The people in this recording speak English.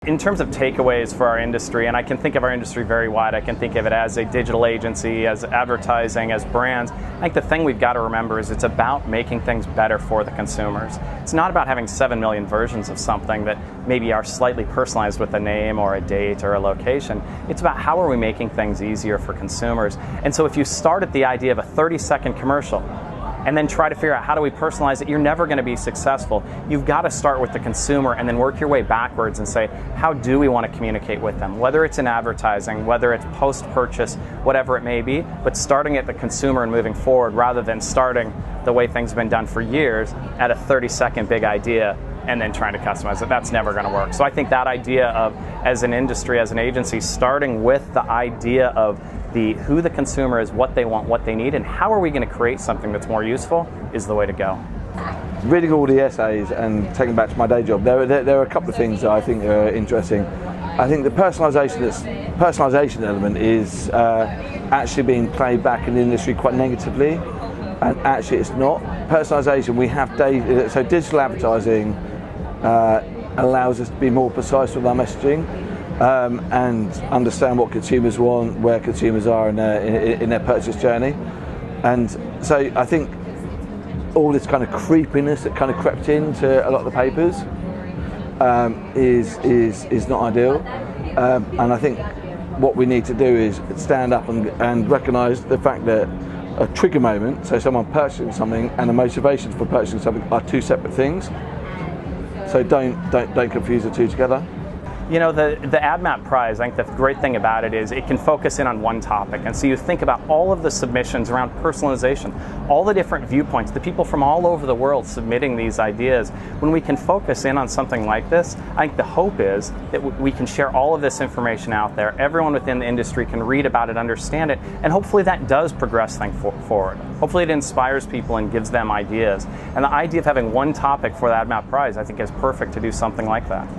In terms of takeaways for our industry, and I can think of our industry very wide, I can think of it as a digital agency, as advertising, as brands. I think the thing we've got to remember is it's about making things better for the consumers. It's not about having 7 million versions of something that maybe are slightly personalized with a name or a date or a location. It's about how are we making things easier for consumers. And so if you start at the idea of a 30-second commercial, and then try to figure out how do we personalize it, you're never going to be successful. You've got to start with the consumer and then work your way backwards and say, how do we want to communicate with them? Whether it's in advertising, whether it's post-purchase, whatever it may be, but starting at the consumer and moving forward rather than starting the way things have been done for years at a 30-second big idea and then trying to customize it. That's never going to work. So I think that idea of, as an industry, as an agency, starting with the idea of who the consumer is, what they want, what they need, and how are we going to create something that's more useful is the way to go. Reading all the essays and taking back to my day job, there are a couple of things that I think are interesting. I think the personalisation element is actually being played back in the industry quite negatively, and actually it's not. Personalisation, we have data, so digital advertising allows us to be more precise with our messaging. And understand what consumers want, where consumers are in their purchase journey. And so I think all this kind of creepiness that kind of crept into a lot of the papers is not ideal. And I think what we need to do is stand up and recognise the fact that a trigger moment, so someone purchasing something, and the motivations for purchasing something are two separate things. So don't confuse the two together. You know, the AdMap prize, I think the great thing about it is it can focus in on one topic. And so you think about all of the submissions around personalization, all the different viewpoints, the people from all over the world submitting these ideas. When we can focus in on something like this, I think the hope is that we can share all of this information out there. Everyone within the industry can read about it, understand it, and hopefully that does progress things forward. Hopefully it inspires people and gives them ideas. And the idea of having one topic for the AdMap prize, I think, is perfect to do something like that.